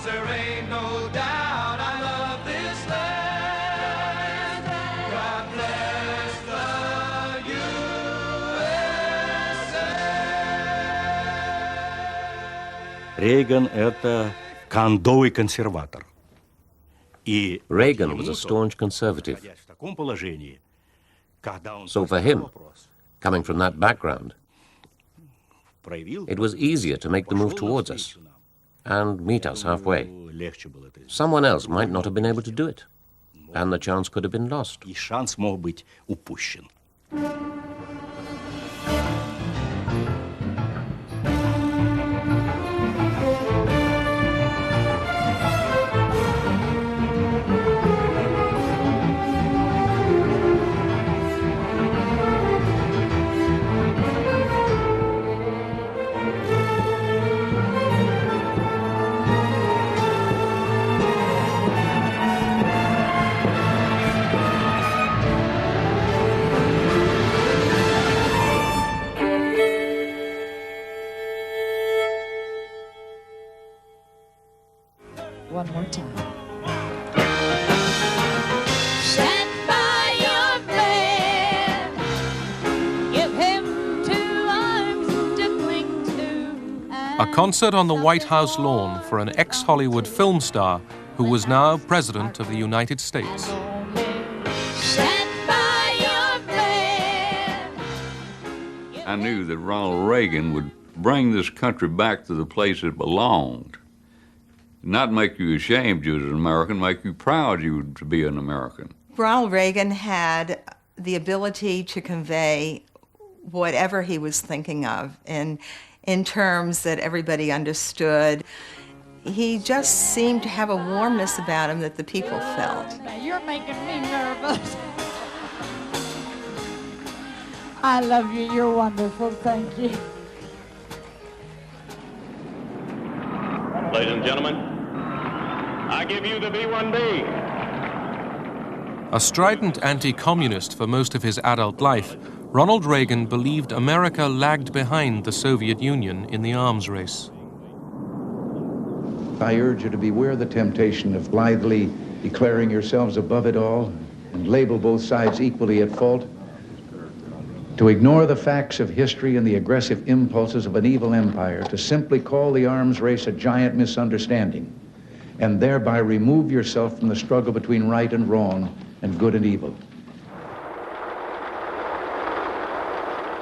there ain't no doubt I love this land. God bless the USA. Рейган — это кондовый консерватор. Reagan was a staunch conservative. So for him, coming from that background, it was easier to make the move towards us and meet us halfway. Someone else might not have been able to do it, and the chance could have been lost. И шанс мог быть упущен. One more time. Stand by your man. Give him 2 arms to cling to. A concert on the White House lawn for an ex-Hollywood film star who was now President of the United States. Stand by your man. I knew that Ronald Reagan would bring this country back to the place it belonged. Not make you ashamed you as an American, make you proud you to be an American. Ronald Reagan had the ability to convey whatever he was thinking of in terms that everybody understood. He just seemed to have a warmness about him that the people felt. Now you're making me nervous. I love you. You're wonderful. Thank you. Ladies and gentlemen, I give you the B-1B. A strident anti-communist for most of his adult life, Ronald Reagan believed America lagged behind the Soviet Union in the arms race. I urge you to beware the temptation of blithely declaring yourselves above it all and label both sides equally at fault, to ignore the facts of history and the aggressive impulses of an evil empire, to simply call the arms race a giant misunderstanding, and thereby remove yourself from the struggle between right and wrong and good and evil.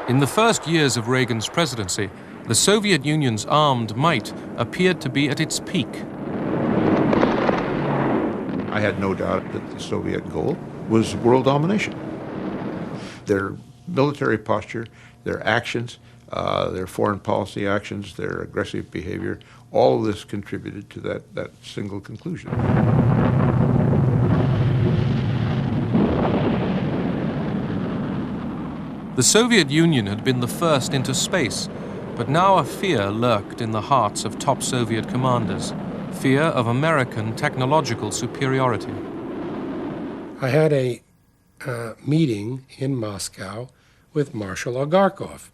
In the first years of Reagan's presidency, the Soviet Union's armed might appeared to be at its peak. I had no doubt that the Soviet goal was world domination. Their military posture, their actions, their foreign policy actions, their aggressive behavior, all of this contributed to that single conclusion. The Soviet Union had been the first into space, but now a fear lurked in the hearts of top Soviet commanders, fear of American technological superiority. I had a meeting in Moscow with Marshal Agarkov,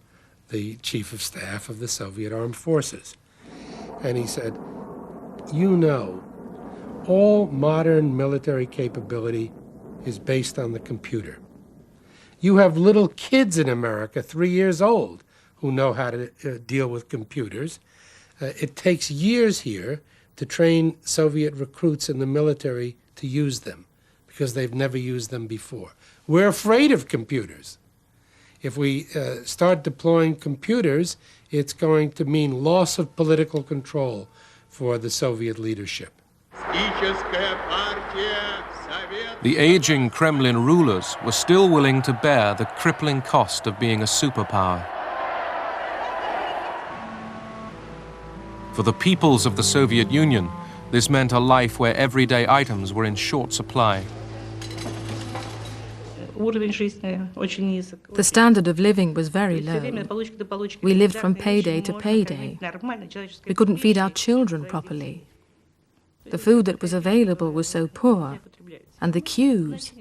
the chief of staff of the Soviet Armed Forces. And he said, you know, all modern military capability is based on the computer. You have little kids in America, 3 years old, who know how to deal with computers. It takes years here to train Soviet recruits in the military to use them, because they've never used them before. We're afraid of computers. If we start deploying computers, it's going to mean loss of political control for the Soviet leadership. The aging Kremlin rulers were still willing to bear the crippling cost of being a superpower. For the peoples of the Soviet Union, this meant a life where everyday items were in short supply. The standard of living was very low. We lived from payday to payday. We couldn't feed our children properly. The food that was available was so poor, and the queues.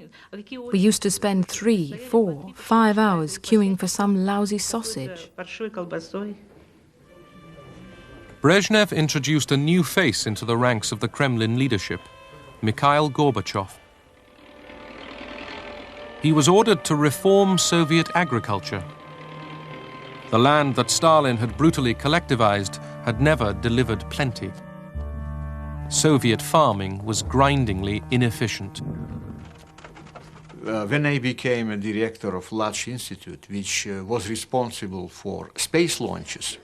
We used to spend 3, 4, 5 hours queuing for some lousy sausage. Brezhnev introduced a new face into the ranks of the Kremlin leadership, Mikhail Gorbachev. He was ordered to reform Soviet agriculture. The land that Stalin had brutally collectivized had never delivered plenty. Soviet farming was grindingly inefficient. When I became a director of large institute, which was responsible for space launches,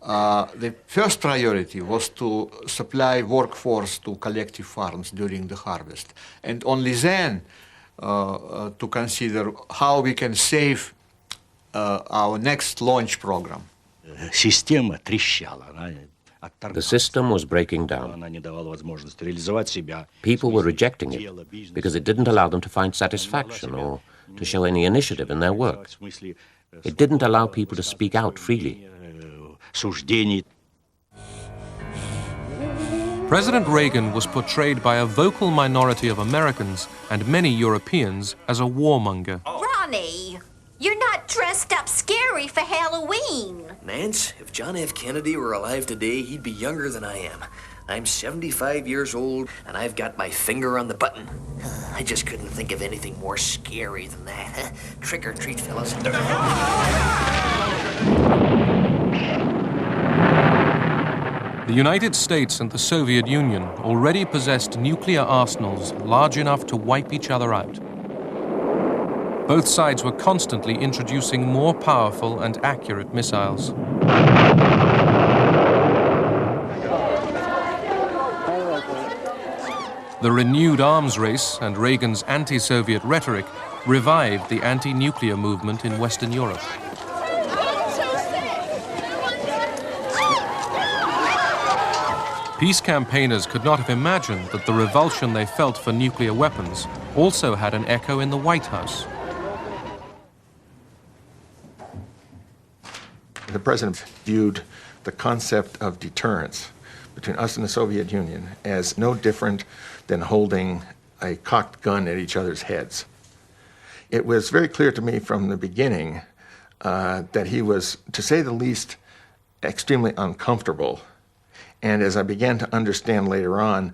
the first priority was to supply workforce to collective farms during the harvest, and only then to consider how we can save our next launch program. Система трещала. The system was breaking down. People were rejecting it because it didn't allow them to find satisfaction or to show any initiative in their work. It didn't allow people to speak out freely. President Reagan was portrayed by a vocal minority of Americans and many Europeans as a warmonger. Ronnie, you're not dressed up scary for Halloween. Nance, if John F. Kennedy were alive today, he'd be younger than I am. I'm 75 years old, and I've got my finger on the button. I just couldn't think of anything more scary than that. Trick or treat, fellas. The United States and the Soviet Union already possessed nuclear arsenals large enough to wipe each other out. Both sides were constantly introducing more powerful and accurate missiles. The renewed arms race and Reagan's anti-Soviet rhetoric revived the anti-nuclear movement in Western Europe. Peace campaigners could not have imagined that the revulsion they felt for nuclear weapons also had an echo in the White House. The president viewed the concept of deterrence between us and the Soviet Union as no different than holding a cocked gun at each other's heads. It was very clear to me from the beginning that he was, to say the least, extremely uncomfortable. And as I began to understand later on,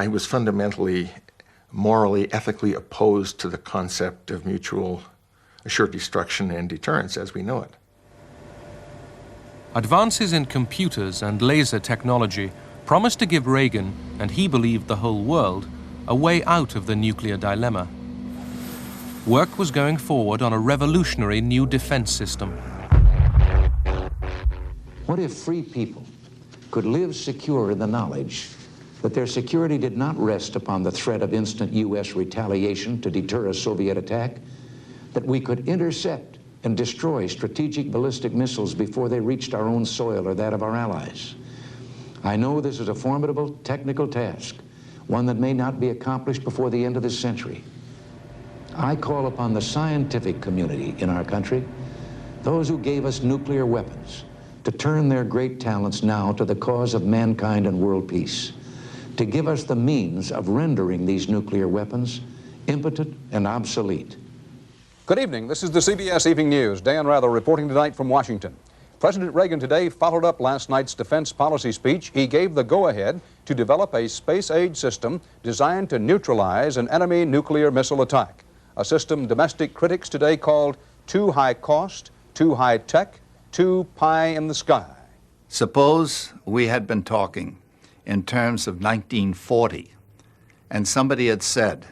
he was fundamentally, morally, ethically opposed to the concept of mutual assured destruction and deterrence as we know it. Advances in computers and laser technology promised to give Reagan, and he believed the whole world, a way out of the nuclear dilemma. Work was going forward on a revolutionary new defense system. What if free people could live secure in the knowledge that their security did not rest upon the threat of instant U.S. retaliation to deter a Soviet attack, that we could intercept and destroy strategic ballistic missiles before they reached our own soil or that of our allies? I know this is a formidable technical task, one that may not be accomplished before the end of this century. I call upon the scientific community in our country, those who gave us nuclear weapons, to turn their great talents now to the cause of mankind and world peace, to give us the means of rendering these nuclear weapons impotent and obsolete. Good evening. This is the CBS Evening News. Dan Rather reporting tonight from Washington. President Reagan today followed up last night's defense policy speech. He gave the go-ahead to develop a space-age system designed to neutralize an enemy nuclear missile attack, a system domestic critics today called too high cost, too high tech, too pie in the sky. Suppose we had been talking in terms of 1940, and somebody had said,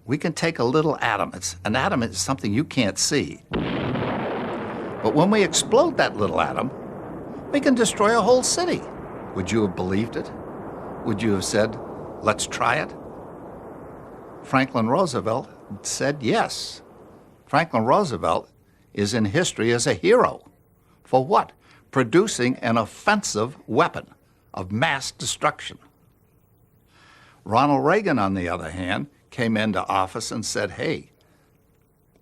we can take a little atom. An atom is something you can't see. But when we explode that little atom, we can destroy a whole city. Would you have believed it? Would you have said, let's try it? Franklin Roosevelt said yes. Franklin Roosevelt is in history as a hero. For what? Producing an offensive weapon of mass destruction. Ronald Reagan, on the other hand, came into office and said, hey,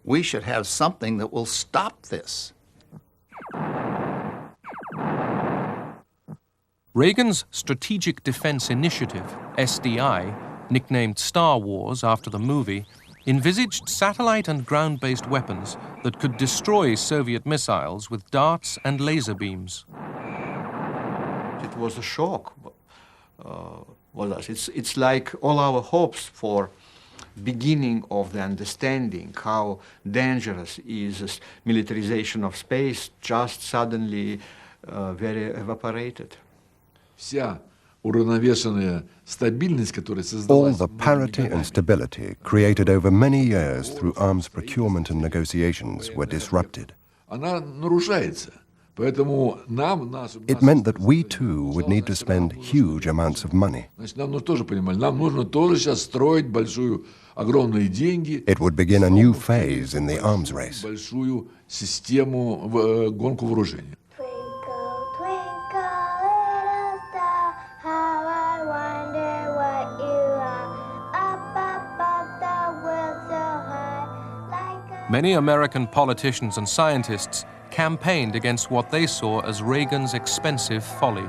we should have something that will stop this. Reagan's Strategic Defense Initiative, SDI, nicknamed Star Wars after the movie, envisaged satellite and ground-based weapons that could destroy Soviet missiles with darts and laser beams. it was a shock. It's like all our hopes for beginning of the understanding how dangerous is this militarization of space just suddenly very evaporated. All the parity and stability created over many years through arms procurement and negotiations were disrupted. It meant that we too would need to spend huge amounts of money. It would begin a new phase in the arms race. Many American politicians and scientists campaigned against what they saw as Reagan's expensive folly.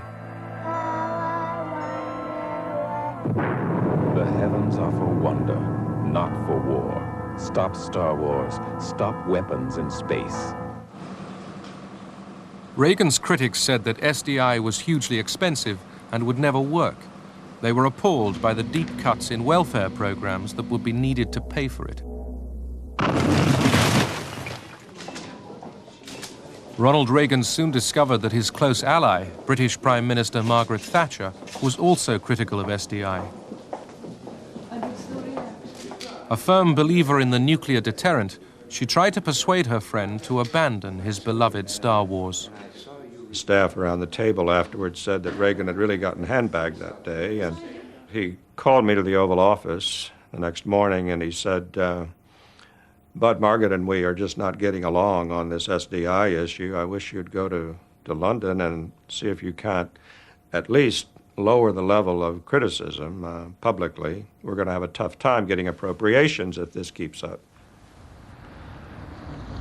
The heavens are for wonder, not for war. Stop Star Wars. Stop weapons in space. Reagan's critics said that SDI was hugely expensive and would never work. They were appalled by the deep cuts in welfare programs that would be needed to pay for it. Ronald Reagan soon discovered that his close ally, British Prime Minister Margaret Thatcher, was also critical of SDI. A firm believer in the nuclear deterrent, she tried to persuade her friend to abandon his beloved Star Wars. Staff around the table afterwards said that Reagan had really gotten handbagged that day, and he called me to the Oval Office the next morning and he said, Bud, Margaret and we are just not getting along on this SDI issue. I wish you'd go to London and see if you can't at least lower the level of criticism publicly. We're going to have a tough time getting appropriations if this keeps up.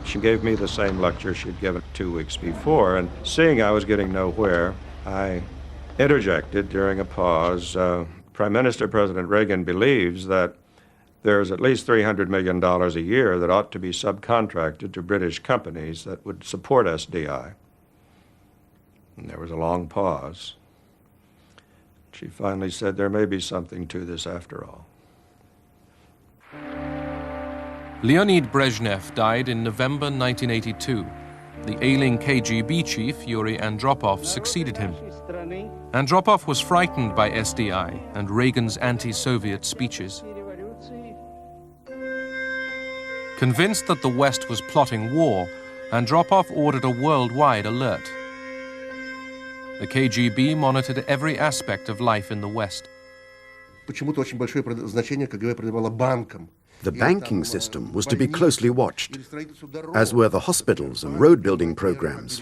She gave me the same lecture she'd given 2 weeks before, and seeing I was getting nowhere, I interjected during a pause. Prime Minister President Reagan believes that there's at least $300 million a year that ought to be subcontracted to British companies that would support SDI. And there was a long pause. She finally said, there may be something to this after all. Leonid Brezhnev died in November 1982. The ailing KGB chief, Yuri Andropov, succeeded him. Andropov was frightened by SDI and Reagan's anti-Soviet speeches. Convinced that the West was plotting war, Andropov ordered a worldwide alert. The KGB monitored every aspect of life in the West. The banking system was to be closely watched, as were the hospitals and road-building programs.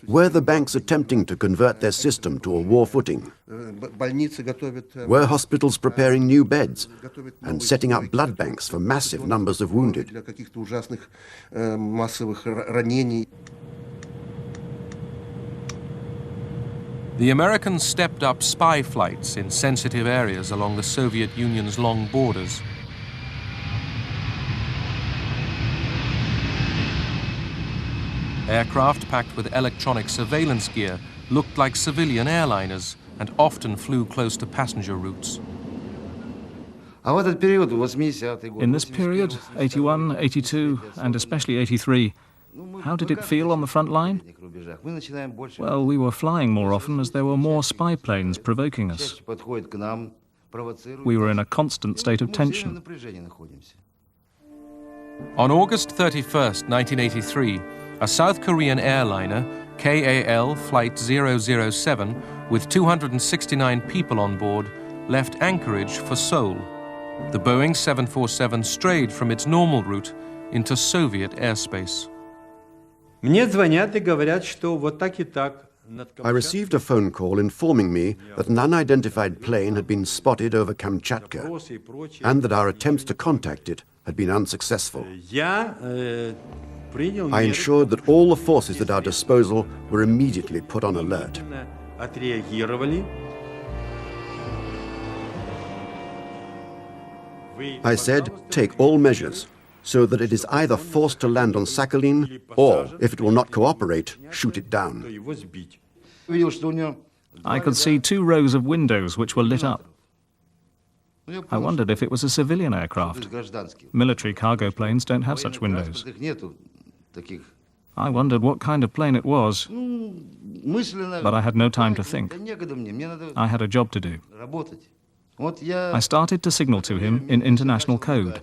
Were the banks attempting to convert their system to a war footing? Were hospitals preparing new beds and setting up blood banks for massive numbers of wounded? The Americans stepped up spy flights in sensitive areas along the Soviet Union's long borders. Aircraft packed with electronic surveillance gear looked like civilian airliners and often flew close to passenger routes. In this period, 81, 82, and especially 83, how did it feel on the front line? Well, we were flying more often as there were more spy planes provoking us. We were in a constant state of tension. On August 31st, 1983, a South Korean airliner, KAL Flight 007, with 269 people on board, left Anchorage for Seoul. The Boeing 747 strayed from its normal route into Soviet airspace. I received a phone call informing me that an unidentified plane had been spotted over Kamchatka and that our attempts to contact it had been unsuccessful. I ensured that all the forces at our disposal were immediately put on alert. I said, take all measures, so that it is either forced to land on Sakhalin, or, if it will not cooperate, shoot it down. I could see 2 rows of windows which were lit up. I wondered if it was a civilian aircraft. Military cargo planes don't have such windows. I wondered what kind of plane it was, but I had no time to think. I had a job to do. I started to signal to him in international code.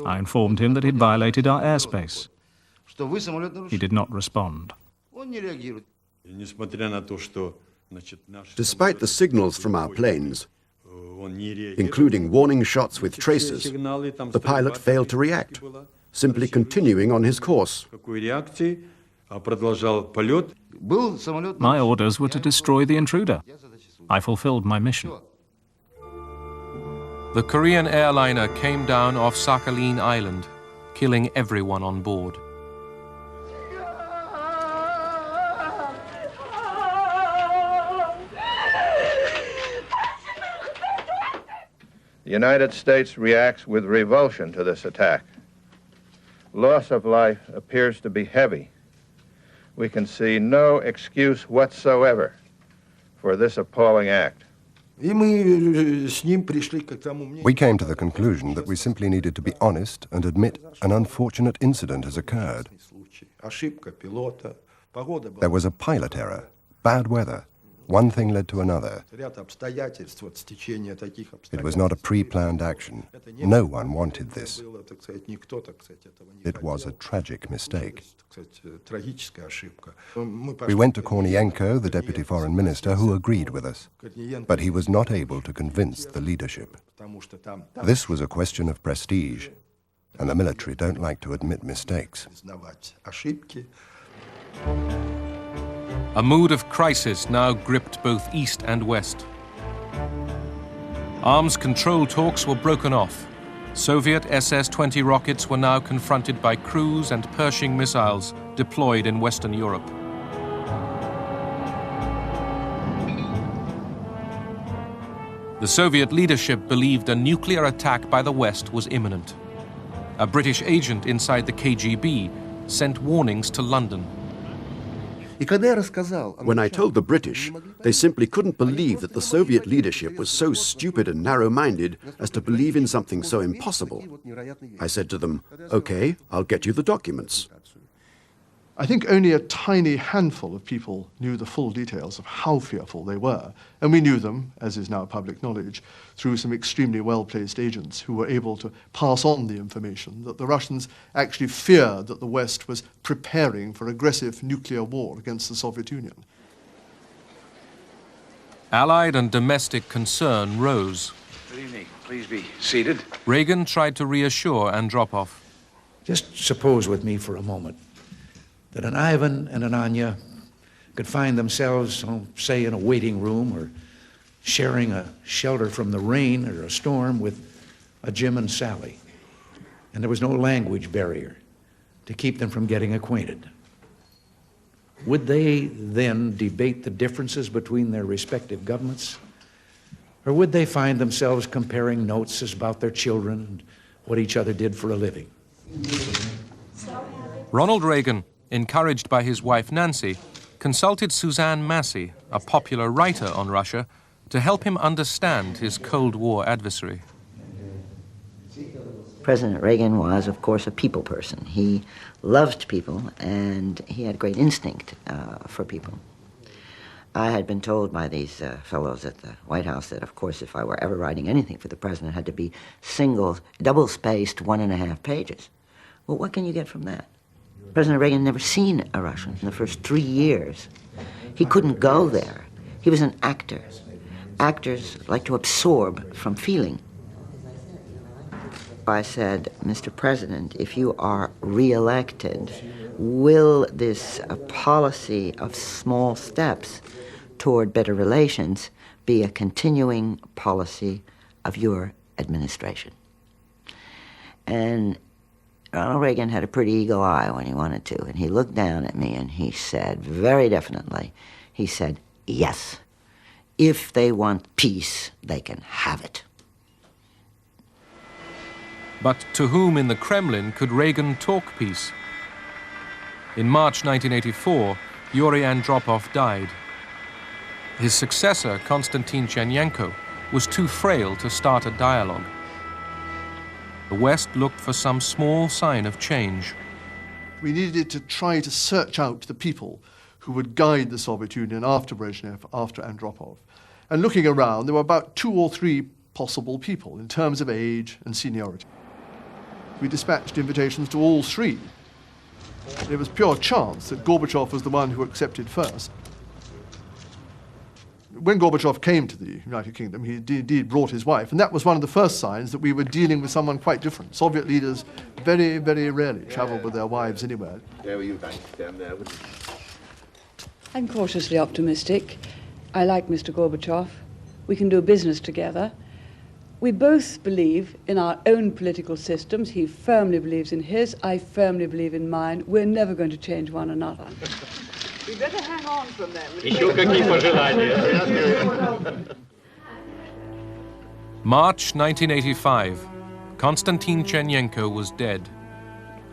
I informed him that he'd violated our airspace. He did not respond. Despite the signals from our planes, including warning shots with tracers, the pilot failed to react, simply continuing on his course. My orders were to destroy the intruder. I fulfilled my mission. The Korean airliner came down off Sakhalin Island, killing everyone on board. The United States reacts with revulsion to this attack. Loss of life appears to be heavy. We can see no excuse whatsoever for this appalling act. We came to the conclusion that we simply needed to be honest and admit an unfortunate incident has occurred. There was a pilot error, bad weather. One thing led to another. It was not a pre-planned action. No one wanted this. It was a tragic mistake. We went to Kornienko, the deputy foreign minister, who agreed with us. But he was not able to convince the leadership. This was a question of prestige, and the military don't like to admit mistakes. A mood of crisis now gripped both East and West. Arms control talks were broken off. Soviet SS-20 rockets were now confronted by cruise and Pershing missiles deployed in Western Europe. The Soviet leadership believed a nuclear attack by the West was imminent. A British agent inside the KGB sent warnings to London. When I told the British, they simply couldn't believe that the Soviet leadership was so stupid and narrow-minded as to believe in something so impossible. I said to them, "Okay, I'll get you the documents." I think only a tiny handful of people knew the full details of how fearful they were, and we knew them, as is now public knowledge, through some extremely well-placed agents who were able to pass on the information that the Russians actually feared that the West was preparing for aggressive nuclear war against the Soviet Union. Allied and domestic concern rose. Good evening. Please be seated. Reagan tried to reassure Andropov. Just suppose with me for a moment that an Ivan and an Anya could find themselves, say, in a waiting room or sharing a shelter from the rain or a storm with a Jim and Sally. And there was no language barrier to keep them from getting acquainted. Would they then debate the differences between their respective governments? Or would they find themselves comparing notes about their children and what each other did for a living? Ronald Reagan, encouraged by his wife Nancy, consulted Suzanne Massey, a popular writer on Russia, to help him understand his Cold War adversary. President Reagan was, of course, a people person. He loved people, and he had great instinct for people. I had been told by these fellows at the White House that, of course, if I were ever writing anything for the president, it had to be double-spaced 1.5 pages. Well, what can you get from that? President Reagan never seen a Russian in the first 3 years. He couldn't go there. He was an actor. Actors like to absorb from feeling. I said, Mr. President, if you are re-elected, will this policy of small steps toward better relations be a continuing policy of your administration? And Ronald Reagan had a pretty eagle eye when he wanted to, and he looked down at me and he said, very definitely, he said, yes, if they want peace, they can have it. But to whom in the Kremlin could Reagan talk peace? In March 1984, Yuri Andropov died. His successor, Konstantin Chernenko, was too frail to start a dialogue. The West looked for some small sign of change. We needed to try to search out the people who would guide the Soviet Union after Brezhnev, after Andropov. And looking around, there were about 2 or 3 possible people in terms of age and seniority. We dispatched invitations to all 3. It was pure chance that Gorbachev was the one who accepted first. When Gorbachev came to the United Kingdom, he indeed brought his wife, and that was one of the first signs that we were dealing with someone quite different. Soviet leaders very, very rarely traveled with their wives anywhere. Where were you guys down there? I'm cautiously optimistic. I like Mr. Gorbachev. We can do business together. We both believe in our own political systems. He firmly believes in his, I firmly believe in mine. We're never going to change one another. We better hang on from them. March 1985. Konstantin Chernenko was dead.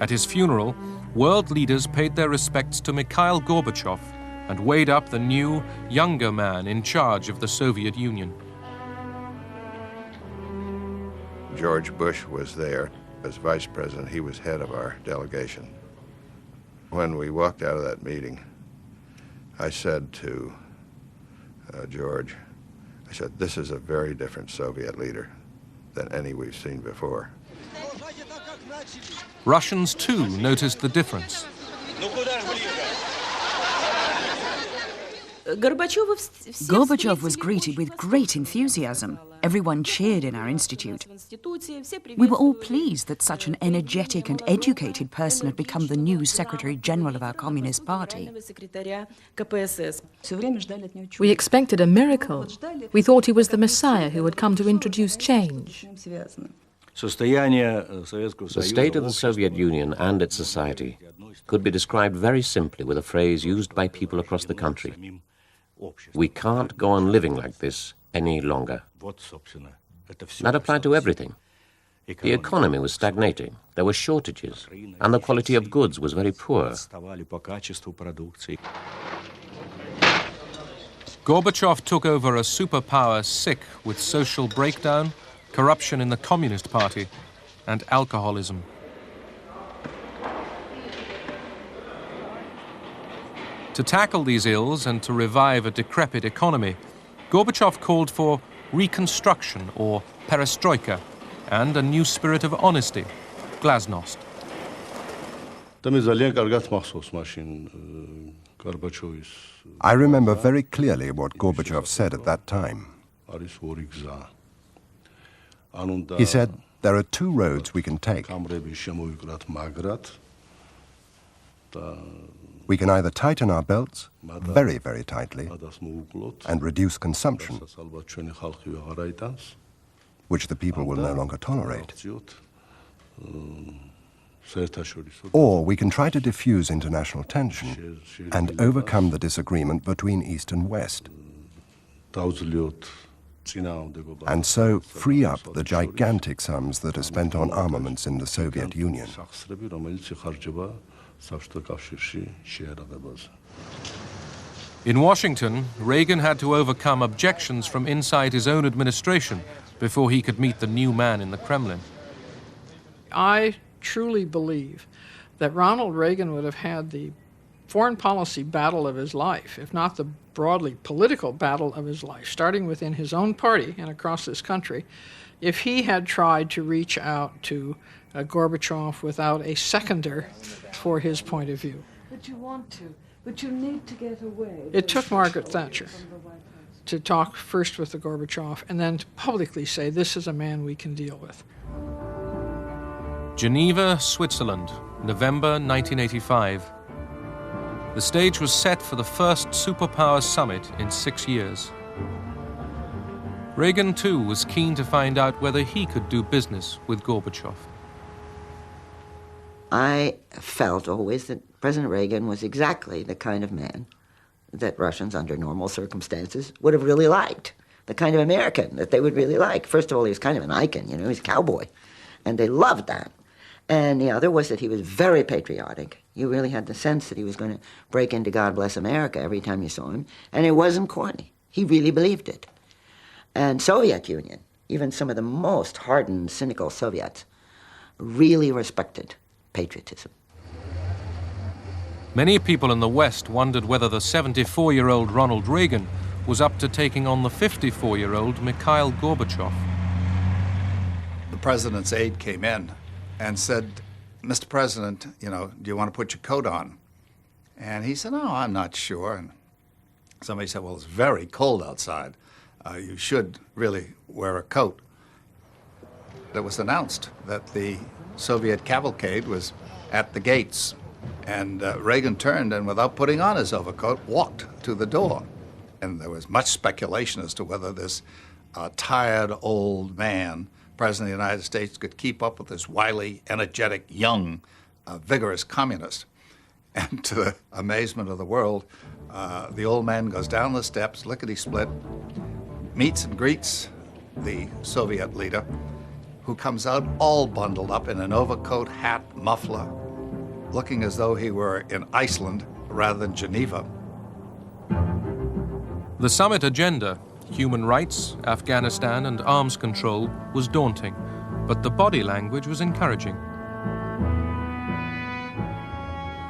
At his funeral, world leaders paid their respects to Mikhail Gorbachev and weighed up the new, younger man in charge of the Soviet Union. George Bush was there as vice president. He was head of our delegation. When we walked out of that meeting, I said to George, I said, this is a very different Soviet leader than any we've seen before. Russians, too, noticed the difference. Gorbachev was greeted with great enthusiasm. Everyone cheered in our institute. We were all pleased that such an energetic and educated person had become the new Secretary General of our Communist Party. We expected a miracle. We thought he was the Messiah who had come to introduce change. The state of the Soviet Union and its society could be described very simply with a phrase used by people across the country. We can't go on living like this any longer. That applied to everything. The economy was stagnating, there were shortages, and the quality of goods was very poor. Gorbachev took over a superpower sick with social breakdown, corruption in the Communist Party, and alcoholism. To tackle these ills and to revive a decrepit economy, Gorbachev called for reconstruction, or perestroika, and a new spirit of honesty, glasnost. I remember very clearly what Gorbachev said at that time. He said, there are 2 roads we can take. We can either tighten our belts very, very tightly and reduce consumption, which the people will no longer tolerate. Or we can try to diffuse international tension and overcome the disagreement between East and West, and so free up the gigantic sums that are spent on armaments in the Soviet Union. In Washington, Reagan had to overcome objections from inside his own administration before he could meet the new man in the Kremlin. I truly believe that Ronald Reagan would have had the foreign policy battle of his life, if not the broadly political battle of his life, starting within his own party and across this country, if he had tried to reach out to Gorbachev without a seconder for his point of view. But you want to, but you need to get away. It took Margaret Thatcher to talk first with the Gorbachev and then to publicly say, this is a man we can deal with. Geneva, Switzerland, November 1985. The stage was set for the first superpower summit in 6 years. Reagan, too, was keen to find out whether he could do business with Gorbachev. I felt always that President Reagan was exactly the kind of man that Russians, under normal circumstances, would have really liked, the kind of American that they would really like. First of all, he was kind of an icon, he's a cowboy, and they loved that. And the other was that he was very patriotic. You really had the sense that he was going to break into God Bless America every time you saw him, and it wasn't corny. He really believed it. And Soviet Union, even some of the most hardened, cynical Soviets, really respected patriotism. Many people in the West wondered whether the 74-year-old Ronald Reagan was up to taking on the 54-year-old Mikhail Gorbachev. The president's aide came in and said, "Mr. President, do you want to put your coat on?" And he said, "No, I'm not sure." And somebody said, "Well, it's very cold outside. You should really wear a coat." It was announced that the Soviet cavalcade was at the gates. And Reagan turned and, without putting on his overcoat, walked to the door. And there was much speculation as to whether this tired old man, President of the United States, could keep up with this wily, energetic, young, vigorous communist. And to the amazement of the world, the old man goes down the steps, lickety-split, meets and greets the Soviet leader, who comes out all bundled up in an overcoat, hat, muffler, looking as though he were in Iceland rather than Geneva. The summit agenda, human rights, Afghanistan, and arms control, was daunting, but the body language was encouraging.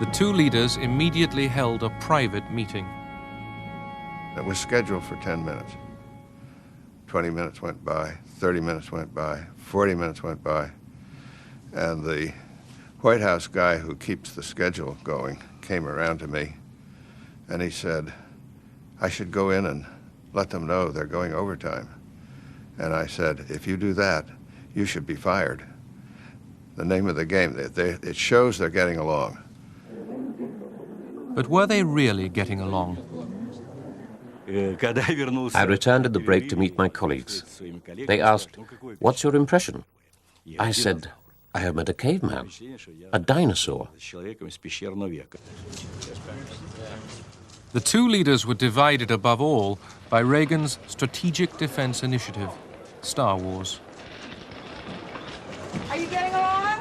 The two leaders immediately held a private meeting. It was scheduled for 10 minutes. 20 minutes went by, 30 minutes went by, 40 minutes went by, and the White House guy who keeps the schedule going came around to me and he said, "I should go in and let them know they're going overtime." And I said, "If you do that, you should be fired." The name of the game, it shows they're getting along. But were they really getting along? I returned at the break to meet my colleagues. They asked, "What's your impression?" I said, "I have met a caveman, a dinosaur." The two leaders were divided above all by Reagan's Strategic Defense Initiative, Star Wars. Are you getting along?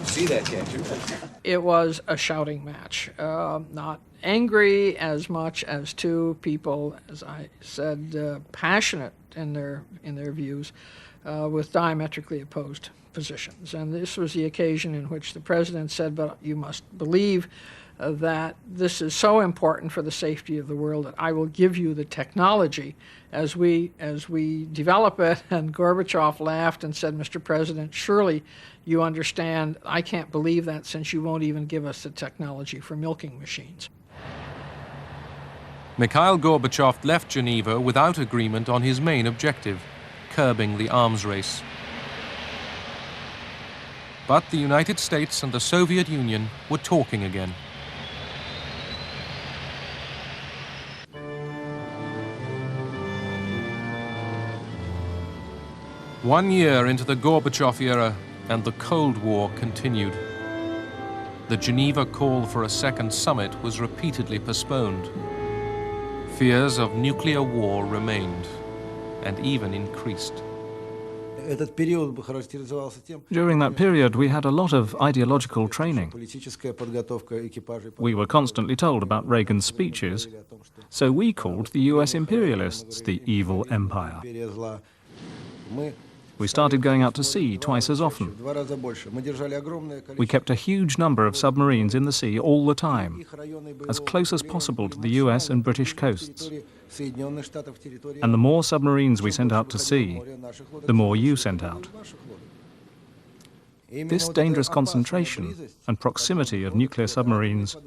See that, can't you? It was a shouting match, not angry as much as two people, as I said, passionate in their views, with diametrically opposed positions. And this was the occasion in which the president said, "But you must believe that this is so important for the safety of the world that I will give you the technology as we develop it." And Gorbachev laughed and said, "Mr. President, surely you understand I can't believe that since you won't even give us the technology for milking machines." Mikhail Gorbachev left Geneva without agreement on his main objective, curbing the arms race. But the United States and the Soviet Union were talking again. One year into the Gorbachev era, and the Cold War continued. The Geneva call for a second summit was repeatedly postponed. Fears of nuclear war remained, and even increased. During that period, we had a lot of ideological training. We were constantly told about Reagan's speeches, so we called the US imperialists the evil empire. We started going out to sea twice as often. We kept a huge number of submarines in the sea all the time, as close as possible to the US and British coasts. And the more submarines we sent out to sea, the more you sent out. This dangerous concentration and proximity of nuclear submarines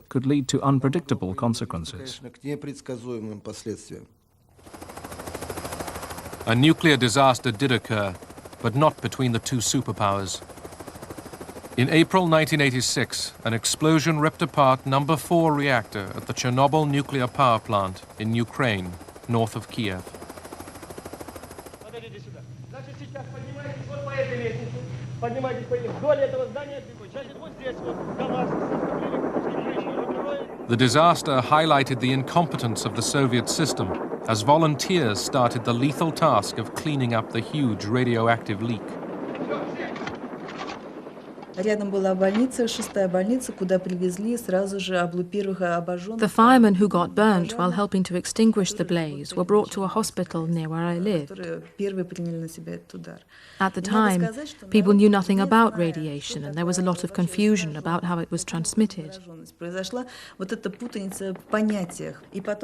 could lead to unpredictable consequences. A nuclear disaster did occur, but not between the two superpowers. In April 1986, an explosion ripped apart number 4 reactor at the Chernobyl nuclear power plant in Ukraine, north of Kiev. The disaster highlighted the incompetence of the Soviet system as volunteers started the lethal task of cleaning up the huge radioactive leak. The firemen who got burnt while helping to extinguish the blaze were brought to a hospital near where I lived. At the time, people knew nothing about radiation, and there was a lot of confusion about how it was transmitted.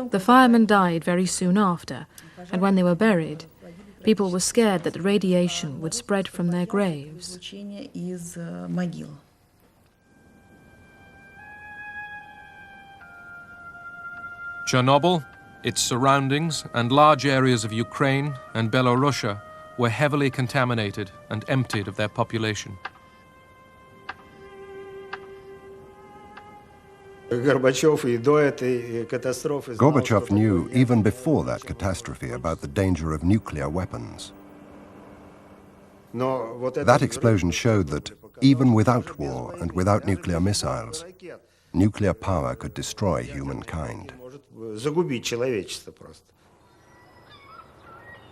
The firemen died very soon after, and when they were buried, people were scared that the radiation would spread from their graves. Chernobyl, its surroundings, and large areas of Ukraine and Belorussia were heavily contaminated and emptied of their population. Gorbachev knew even before that catastrophe about the danger of nuclear weapons. That explosion showed that even without war and without nuclear missiles, nuclear power could destroy humankind.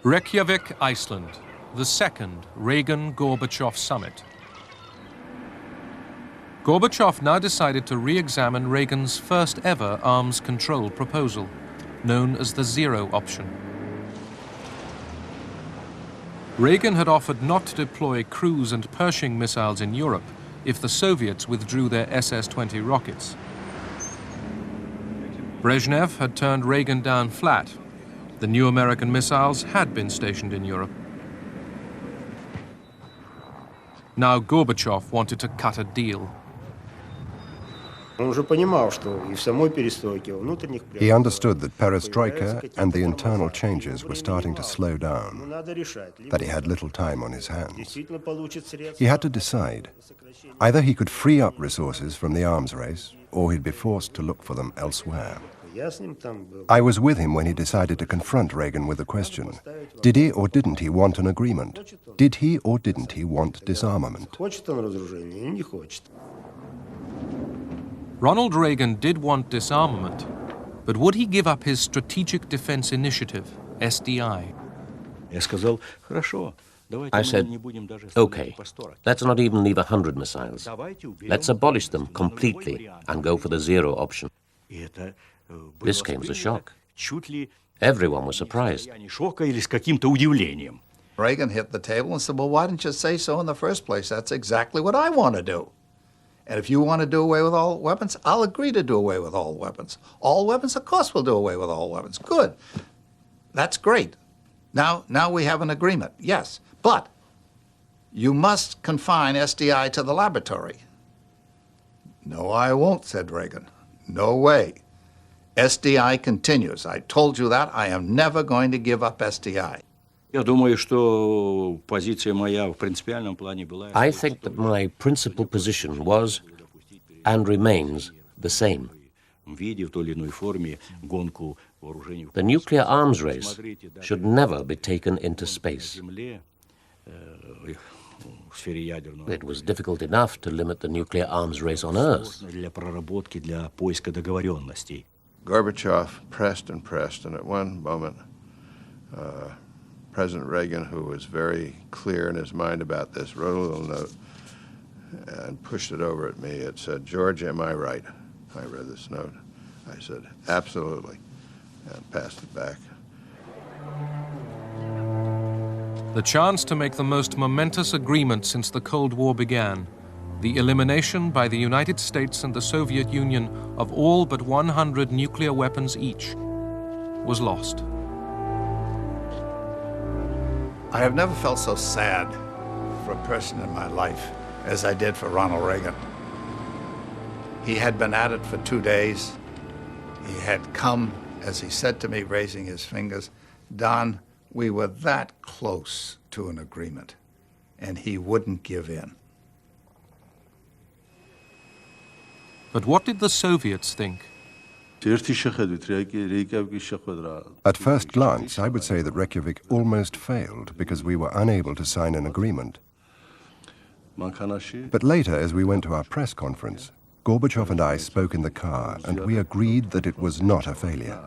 Reykjavik, Iceland, the second Reagan-Gorbachev summit. Gorbachev now decided to re-examine Reagan's first ever arms control proposal, known as the zero option. Reagan had offered not to deploy cruise and Pershing missiles in Europe if the Soviets withdrew their SS-20 rockets. Brezhnev had turned Reagan down flat. The new American missiles had been stationed in Europe. Now Gorbachev wanted to cut a deal. He understood that perestroika and the internal changes were starting to slow down, that he had little time on his hands. He had to decide. Either he could free up resources from the arms race, or he'd be forced to look for them elsewhere. I was with him when he decided to confront Reagan with the question, did he or didn't he want an agreement? Did he or didn't he want disarmament? Ronald Reagan did want disarmament, but would he give up his Strategic Defense Initiative, SDI? I said, okay, let's not even leave 100 missiles. Let's abolish them completely and go for the zero option. This came as a shock. Everyone was surprised. Reagan hit the table and said, well, why didn't you say so in the first place? That's exactly what I want to do. And if you want to do away with all weapons, I'll agree to do away with all weapons. All weapons, of course we'll do away with all weapons. Good. That's great. Now we have an agreement, yes. But you must confine SDI to the laboratory. No, I won't, said Reagan. No way. SDI continues. I told you that. I am never going to give up SDI. I think that my principal position was and remains the same. The nuclear arms race should never be taken into space. It was difficult enough to limit the nuclear arms race on Earth. Gorbachev pressed and pressed, and at one moment, President Reagan, who was very clear in his mind about this, wrote a little note and pushed it over at me. It said, "George, am I right?" I read this note. I said, "Absolutely," and passed it back. The chance to make the most momentous agreement since the Cold War began, the elimination by the United States and the Soviet Union of all but 100 nuclear weapons each, was lost. I have never felt so sad for a person in my life as I did for Ronald Reagan. He had been at it for 2 days. He had come, as he said to me, raising his fingers, Don, we were that close to an agreement, and he wouldn't give in. But what did the Soviets think? At first glance, I would say that Reykjavik almost failed because we were unable to sign an agreement. But later, as we went to our press conference, Gorbachev and I spoke in the car, and we agreed that it was not a failure.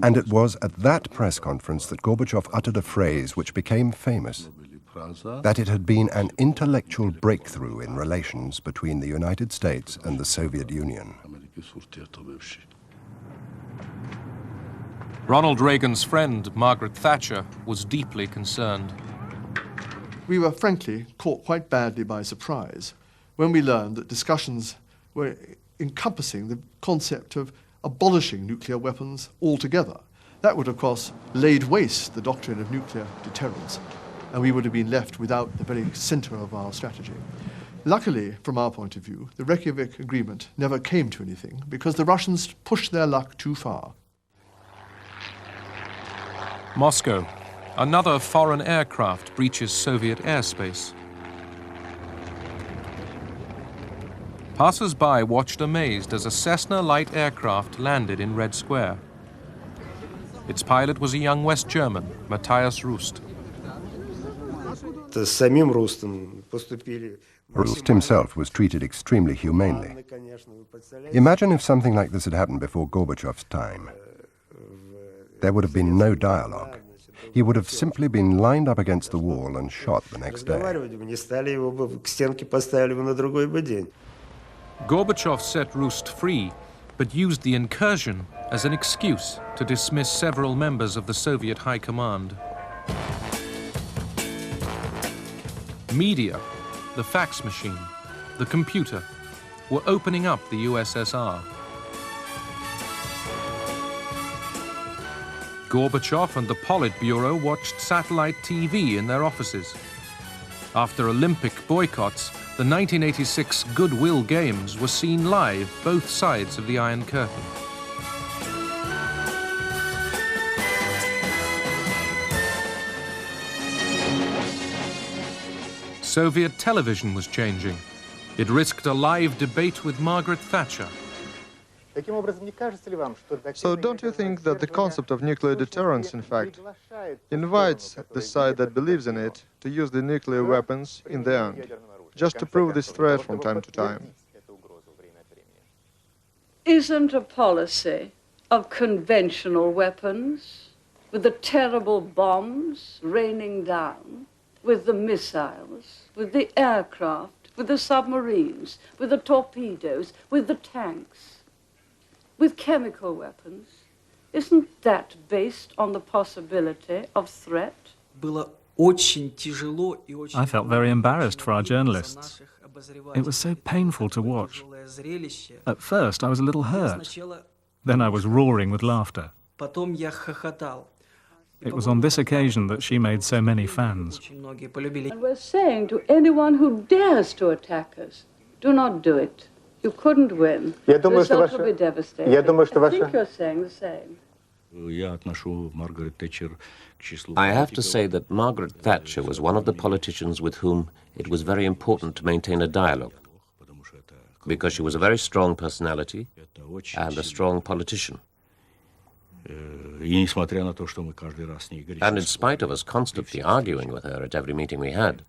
And it was at that press conference that Gorbachev uttered a phrase which became famous. that it had been an intellectual breakthrough in relations between the United States and the Soviet Union. Ronald Reagan's friend, Margaret Thatcher, was deeply concerned. We were frankly caught quite badly by surprise when we learned that discussions were encompassing the concept of abolishing nuclear weapons altogether. That would, of course, laid waste the doctrine of nuclear deterrence, and we would have been left without the very center of our strategy. Luckily, from our point of view, the Reykjavik Agreement never came to anything because the Russians pushed their luck too far. Moscow. Another foreign aircraft breaches Soviet airspace. Passers-by watched amazed as a Cessna light aircraft landed in Red Square. Its pilot was a young West German, Matthias Rust. Rust himself was treated extremely humanely. Imagine if something like this had happened before Gorbachev's time. There would have been no dialogue. He would have simply been lined up against the wall and shot the next day. Gorbachev set Rust free, but used the incursion as an excuse to dismiss several members of the Soviet High Command. Media, the fax machine, the computer, were opening up the USSR. Gorbachev and the Politburo watched satellite TV in their offices. After Olympic boycotts, the 1986 Goodwill Games were seen live both sides of the Iron Curtain. Soviet television was changing. It risked a live debate with Margaret Thatcher. So don't you think that the concept of nuclear deterrence, in fact, invites the side that believes in it to use the nuclear weapons in the end, just to prove this threat from time to time? Isn't a policy of conventional weapons, with the terrible bombs raining down, with the missiles, with the aircraft, with the submarines, with the torpedoes, with the tanks, with chemical weapons, isn't that based on the possibility of threat? I felt very embarrassed for our journalists. It was so painful to watch. At first, I was a little hurt. Then I was roaring with laughter. It was on this occasion that she made so many fans. And we're saying to anyone who dares to attack us, do not do it. You couldn't win. The result will be devastating. I think you're saying the same. I have to say that Margaret Thatcher was one of the politicians with whom it was very important to maintain a dialogue, because she was a very strong personality and a strong politician. And in spite of us constantly arguing with her at every meeting we had,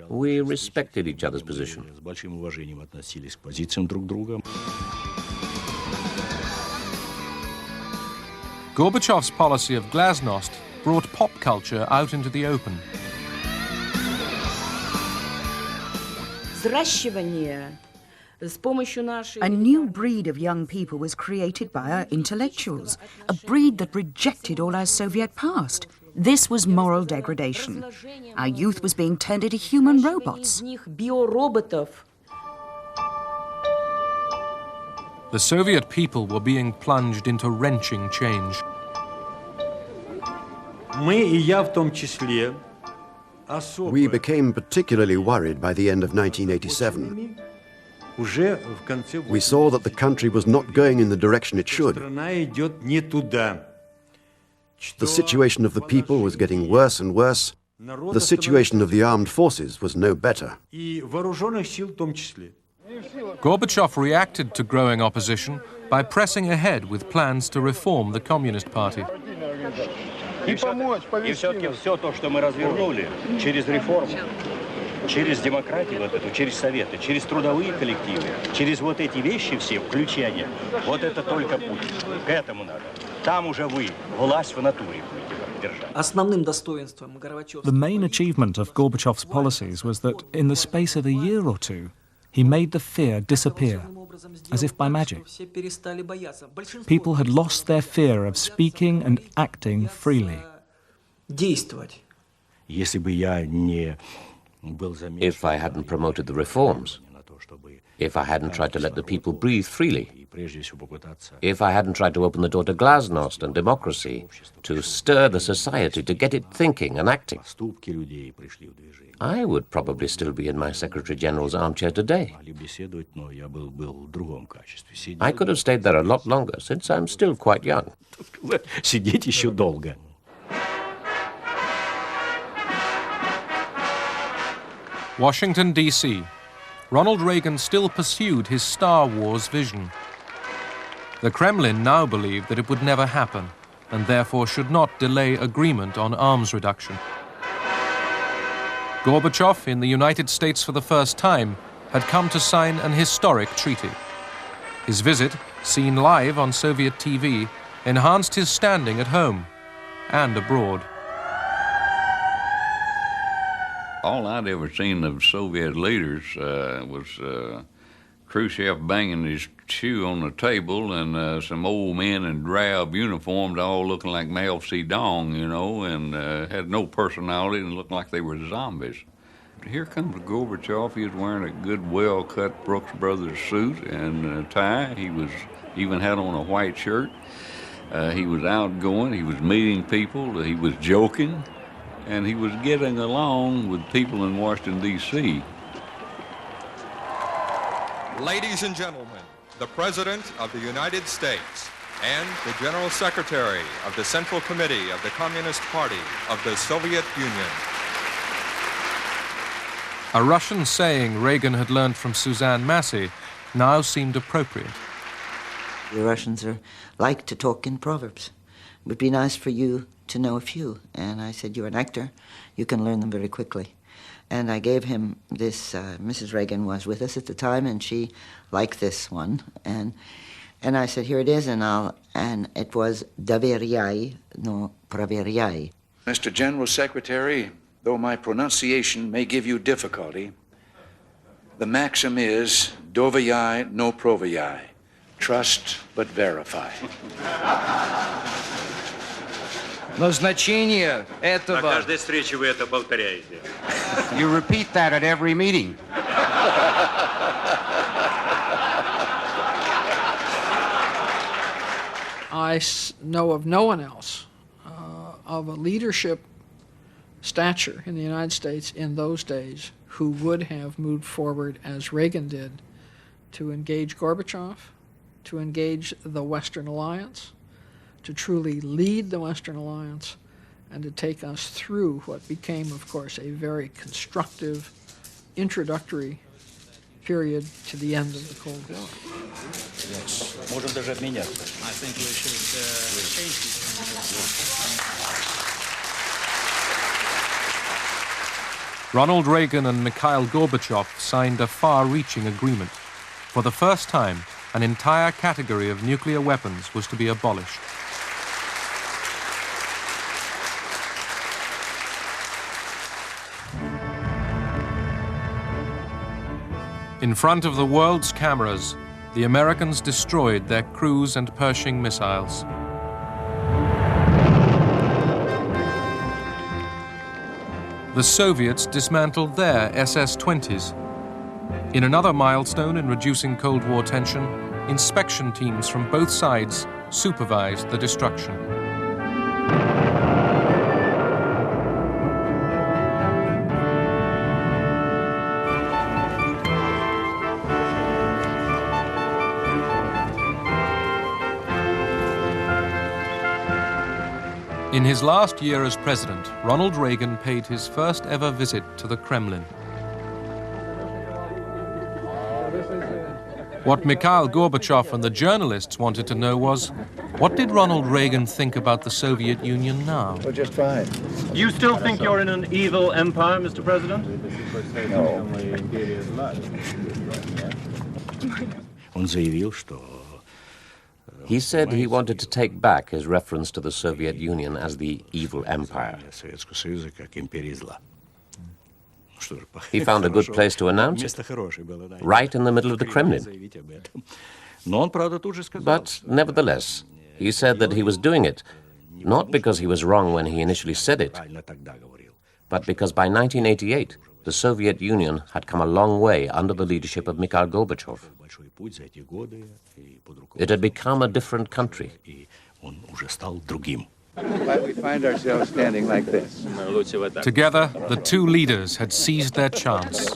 we respected each other's position. Gorbachev's policy of glasnost brought pop culture out into the open. A new breed of young people was created by our intellectuals, a breed that rejected all our Soviet past. This was moral degradation. Our youth was being turned into human robots. The Soviet people were being plunged into wrenching change. We became particularly worried by the end of 1987. We saw that the country was not going in the direction it should. The situation of the people was getting worse and worse. The situation of the armed forces was no better. Gorbachev reacted to growing opposition by pressing ahead with plans to reform the Communist Party. И все-таки все то, что мы развернули через реформу, через демократию вот эту, через советы, через трудовые коллективы, через вот эти вещи все, включения, вот это только путь. К этому надо. Там уже вы власть в натуре будете держать. The main achievement of Gorbachev's policies was that in the space of a year or two, he made the fear disappear, as if by magic. People had lost their fear of speaking and acting freely. If I hadn't promoted the reforms, if I hadn't tried to let the people breathe freely, if I hadn't tried to open the door to glasnost and democracy, to stir the society, to get it thinking and acting, I would probably still be in my Secretary General's armchair today. I could have stayed there a lot longer, since I'm still quite young. Сидеть еще долго. Washington, D.C. Ronald Reagan still pursued his Star Wars vision. The Kremlin now believed that it would never happen, and therefore should not delay agreement on arms reduction. Gorbachev, in the United States for the first time, had come to sign an historic treaty. His visit, seen live on Soviet TV, enhanced his standing at home and abroad. All I'd ever seen of Soviet leaders was Khrushchev banging his shoe on the table and some old men in drab uniforms all looking like Mao Zedong, you know, and had no personality and looked like they were zombies. Here comes Gorbachev. He was wearing a good, well-cut Brooks Brothers suit and tie. He even had on a white shirt. He was outgoing. He was meeting people. He was joking. And he was getting along with people in Washington, D.C. Ladies and gentlemen, the President of the United States and the General Secretary of the Central Committee of the Communist Party of the Soviet Union. A Russian saying Reagan had learned from Suzanne Massey now seemed appropriate. The Russians like to talk in proverbs. It would be nice for you to know a few. And I said, you're an actor, you can learn them very quickly. And I gave him this, Mrs. Reagan was with us at the time, and she liked this one. And I said, here it is, and it was doveryai, no proveryai. Mr. General Secretary, though my pronunciation may give you difficulty, the maxim is doveryai, no proveryai. Trust but verify. Назначение этого... На каждой встрече вы это повторяете. You repeat that at every meeting. I know of no one else of a leadership stature in the United States in those days who would have moved forward as Reagan did to engage Gorbachev, to engage the Western Alliance, to truly lead the Western Alliance, and to take us through what became, of course, a very constructive, introductory period to the end of the Cold War. Yes. Можем даже обменяться. I think we should change Ronald Reagan and Mikhail Gorbachev signed a far-reaching agreement. For the first time, an entire category of nuclear weapons was to be abolished. In front of the world's cameras, the Americans destroyed their cruise and Pershing missiles. The Soviets dismantled their SS-20s. In another milestone in reducing Cold War tension, inspection teams from both sides supervised the destruction. In his last year as president, Ronald Reagan paid his first ever visit to the Kremlin. What Mikhail Gorbachev and the journalists wanted to know was, what did Ronald Reagan think about the Soviet Union now? Well, just fine. Do you still think you're in an evil empire, Mr. President? No. Он заявил, что He said he wanted to take back his reference to the Soviet Union as the evil empire. He found a good place to announce it, right in the middle of the Kremlin. But nevertheless, he said that he was doing it not because he was wrong when he initially said it, but because by 1988, the Soviet Union had come a long way under the leadership of Mikhail Gorbachev. It had become a different country. Why we find ourselves standing like this. Together, the two leaders had seized their chance.